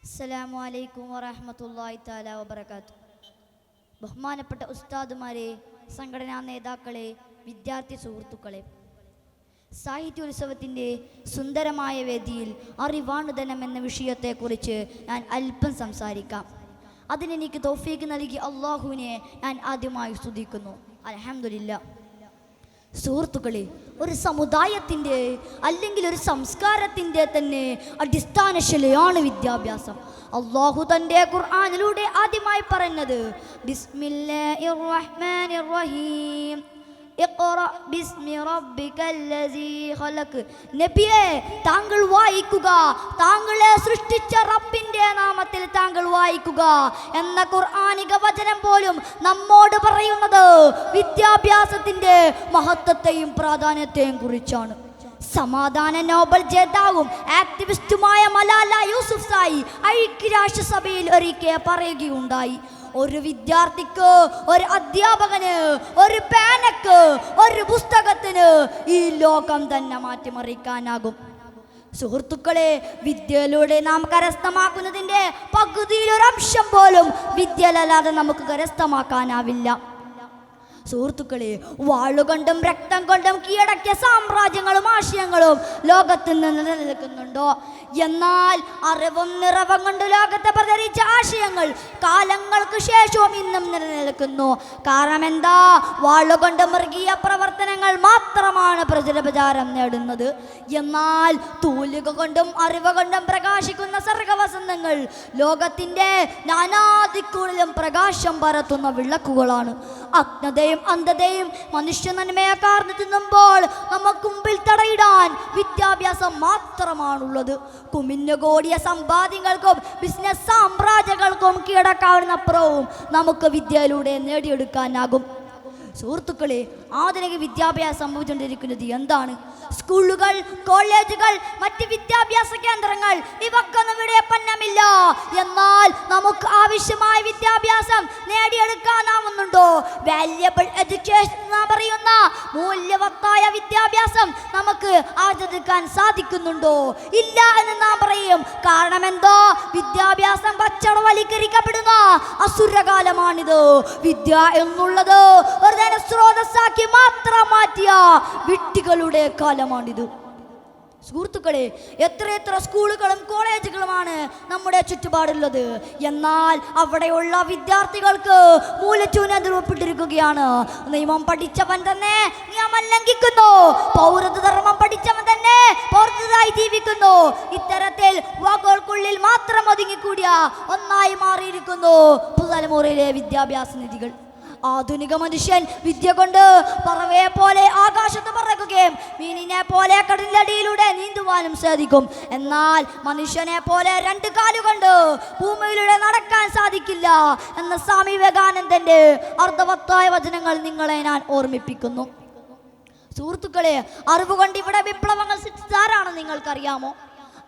അസ്സലാമു അലൈക്കും വറഹ്മത്തുള്ളാഹി തആല വബറകാതുഹു. ബഹുമാനപ്പെട്ട ഉസ്താദുമാരെ, സംഘടനാ നേതാക്കളെ, വിദ്യാർത്ഥി സുഹൃത്തുക്കളെ, സാഹിത്യോത്സവത്തിൻ്റെ സുന്ദരമായ വേദിയിൽ അറിവാണ് ധനം എന്ന വിഷയത്തെക്കുറിച്ച് ഞാൻ അല്പം സംസാരിക്കാം. അതിനെനിക്ക് തൗഫീഖ് നൽകി അള്ളാഹുവിനെ ഞാൻ ആദ്യമായി സ്തുതിക്കുന്നു. അൽഹംദുലില്ലാഹ്. സുഹൃത്തുക്കളെ, ഒരു സമുദായത്തിൻ്റെ അല്ലെങ്കിൽ ഒരു സംസ്കാരത്തിൻ്റെ തന്നെ അടിസ്ഥാനശിലയാണ് വിദ്യാഭ്യാസം. അള്ളാഹു തൻ്റെ ഖുർആനിലൂടെ ആദ്യമായി പറഞ്ഞത് ബിസ്മില്ലാഹിർ റഹ്മാനിർ റഹീം, ഇഖ്റ ബിസ്മി റബ്ബിക്കല്ലസീ ഖലഖ്. നബിയേ, താങ്കൾ വായിക്കുക, താങ്കളെ സൃഷ്ടിച്ച റബ്ബിന്റെ നാമത്തിൽ താങ്കൾ വായിക്കുക എന്ന ഖുർആനിക വചനം പോലും നമ്മോട് പറയുന്നത് വിദ്യാഭ്യാസത്തിന്റെ മഹത്വത്തെയും പ്രാധാന്യത്തെയും കുറിച്ചാണ്. സമാധാന നോബൽ ജേതാവും ആക്ടിവിസ്റ്റുമായ മലാല യൂസുഫ്സായി ഐക്യരാഷ്ട്രസഭയിൽ ഒരിക്കൽ പറയുകയുണ്ടായി, ഒരു വിദ്യാർത്ഥിക്ക്, ഒരു അധ്യാപകന്, ഒരു പേനക്ക്, ഒരു പുസ്തകത്തിന് ഈ ലോകം തന്നെ മാറ്റിമറിക്കാനാകും. സുഹൃത്തുക്കളെ, വിദ്യയിലൂടെ നാം കരസ്ഥമാക്കുന്നതിൻ്റെ പകുതിയിലൊരംശം പോലും വിദ്യയിലല്ലാതെ നമുക്ക് കരസ്ഥമാക്കാനാവില്ല. സുഹൃത്തുക്കളെ, വാളുകൊണ്ടും രക്തം കൊണ്ടും കീഴടക്കിയ സാമ്രാജ്യങ്ങളും ആശയങ്ങളും ലോകത്ത് നിന്ന് നിലനിൽക്കുന്നുണ്ടോ? എന്നാൽ അറിവും നിറവും കൊണ്ട് ലോകത്തെ പ്രചരിച്ച ആശയങ്ങൾ കാലങ്ങൾക്ക് ശേഷവും ഇന്നും നിലനിൽക്കുന്നു. കാരണം എന്താ? വാളുകൊണ്ട് മൃഗീയ പ്രവർത്തനങ്ങൾ മാത്രമാണ് പ്രചാരം നേടുന്നത്. എന്നാൽ തൂലിക കൊണ്ടും അറിവ് കൊണ്ടും പ്രകാശിക്കുന്ന സർഗവസന്തങ്ങൾ ലോകത്തിൻ്റെ നാനാദിക്കുകളിലും പ്രകാശം പരത്തുന്ന വിളക്കുകളാണ്. അജ്ഞതയും അന്ധതയും മനുഷ്യ നന്മയെ കാർന്നു തിന്നുമ്പോൾ നമുക്ക് മുമ്പിൽ തടയിടാൻ വിദ്യാഭ്യാസം മാത്രമാണുള്ളത്. കുമിഞ്ഞുകൂടിയ സമ്പാദ്യങ്ങൾക്കും ബിസിനസ് സാമ്രാജ്യങ്ങൾക്കും കീഴടക്കാവുന്നപ്പുറവും നമുക്ക് വിദ്യയിലൂടെ നേടിയെടുക്കാനാകും. സുഹൃത്തുക്കളെ, ആധുനിക വിദ്യാഭ്യാസം സംഭവിച്ചുകൊണ്ടിരിക്കുന്നത് എന്താണ്? സ്കൂളുകൾ, കോളേജുകൾ, മറ്റ് വിദ്യാഭ്യാസ കേന്ദ്രങ്ങൾ, ഇവക്കൊന്നും ഇവിടെ പന്നമില്ല. എന്നാൽ നമുക്ക് ആവശ്യമായ വിദ്യാഭ്യാസം നേടിയെടുക്കാനാവുന്നുണ്ടോ? വാല്യബിൾ എഡ്യൂക്കേഷൻ എന്ന് പറയുന്ന മൂല്യവത്തായ വിദ്യാഭ്യാസം നമുക്ക് ആർജിക്കാൻ സാധിക്കുന്നുണ്ടോ? ഇല്ല എന്ന് നാം പറയും. കാരണം എന്തോ? വിദ്യാഭ്യാസം പച്ചവൽക്കരിക്കപ്പെടുന്ന അസുരകാലമാണിത്. വിദ്യ എന്നുള്ളത് ഒരു സ്രോതസ്സാക്കി മാത്രം മാറ്റിയ വിഡ്ഢികളുടെ കാലമാണിത്. സുഹൃത്തുക്കളെ, എത്രയെത്ര സ്കൂളുകളും കോളേജുകളുമാണ് നമ്മുടെ ചുറ്റുപാടുള്ളത്. എന്നാൽ അവിടെയുള്ള വിദ്യാർത്ഥികൾക്ക് മൂലച്ചൂന രൂപപ്പെട്ടിരിക്കുകയാണ്. നിയമം പഠിച്ചവൻ തന്നെ നിയമം ലംഘിക്കുന്നു, പൗരധർമ്മം പഠിച്ചവൻ തന്നെ പൗരതായി ജീവിക്കുന്നു. ഇത്തരത്തിൽ വാക്കുകൾക്കുള്ളിൽ മാത്രം ഒതുങ്ങിക്കൂടിയ ഒന്നായി മാറിയിരിക്കുന്നു പുതുതലമുറയിലെ വിദ്യാഭ്യാസ നിധികൾ. ആധുനിക മനുഷ്യൻ വിദ്യ കൊണ്ട് പറവയെ പോലെ ആകാശത്ത് പറക്കുകയും മീനിനെ പോലെ കടലടിയിലൂടെ നീന്തുവാനും സാധിക്കും. എന്നാൽ മനുഷ്യനെ പോലെ രണ്ട് കാലുകൊണ്ട് ഭൂമിയിലൂടെ നടക്കാൻ സാധിക്കില്ല എന്ന സ്വാമി വിവേകാനന്ദന്റെ അർത്ഥവത്തായ വചനങ്ങൾ നിങ്ങളെ ഞാൻ ഓർമ്മിപ്പിക്കുന്നു. സുഹൃത്തുക്കളെ, അറിവുകൊണ്ട് ഇവിടെ വിപ്ലവങ്ങൾ സൃഷ്ടിച്ചാരാണ് നിങ്ങൾക്കറിയാമോ?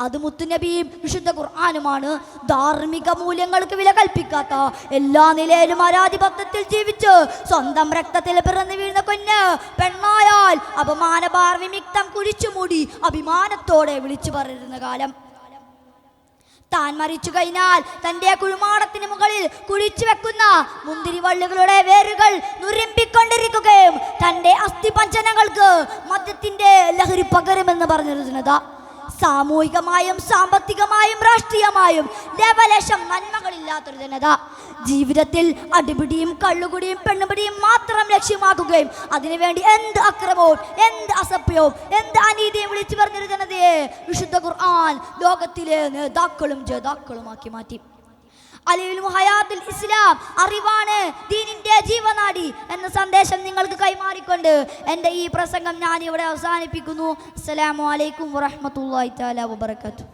അത് മുത്തുനബിയും വിശുദ്ധ ഖുർആനുമാണ്. ധാർമ്മിക മൂല്യങ്ങൾക്ക് വില കൽപ്പിക്കാത്ത, എല്ലാ നിലയിലും ആരാധിപത്യത്തിൽ ജീവിച്ച് സ്വന്തം രക്തത്തിൽ പിറന്നു വീഴുന്ന കുഞ്ഞ് പെണ്ണായാൽ അപമാനഭാർ വിമിക്തം കുഴിച്ചുമൂടി അഭിമാനത്തോടെ വിളിച്ചു പറയുന്ന കാലം. താൻ മരിച്ചു കഴിഞ്ഞാൽ തൻ്റെ കുഴിമാടത്തിന് മുകളിൽ കുഴിച്ചു വെക്കുന്ന മുന്തിരിവള്ളികളുടെ വേരുകൾ നുരമ്പിക്കൊണ്ടിരിക്കുകയും തൻ്റെ അസ്ഥിപഞ്ചനങ്ങൾക്ക് മദ്യത്തിൻ്റെ ലഹരി പകരുമെന്ന് പറഞ്ഞിരുന്നത്. സാമൂഹികമായും സാമ്പത്തികമായും രാഷ്ട്രീയമായും ലേവലേശം നന്മകളില്ലാത്തൊരു ജനത ജീവിതത്തിൽ അടിപിടിയും കള്ളുകുടിയും പെണ്ണുപിടിയും മാത്രം ലക്ഷ്യമാക്കുകയും അതിനുവേണ്ടി എന്ത് അക്രമവും എന്ത് അസഭ്യവും എന്ത് അനീതിയും വിളിച്ചു പറഞ്ഞൊരു ജനതയെ വിശുദ്ധ ഖുർആൻ ലോകത്തിലെ നേതാക്കളും ജേതാക്കളുമാക്കി മാറ്റി. അലിയുൽ ഹയാത്തുൽ ഇസ്ലാം, അറിവാണ് ദീനിന്റെ ജീവനാഡി എന്ന സന്ദേശം നിങ്ങൾക്ക് കൈമാറിക്കൊണ്ട് എൻ്റെ ഈ പ്രസംഗം ഞാൻ ഇവിടെ അവസാനിപ്പിക്കുന്നു. അസ്സലാമു അലൈക്കും വറഹ്മത്തുള്ളാഹി തആല വബറകാതുഹു.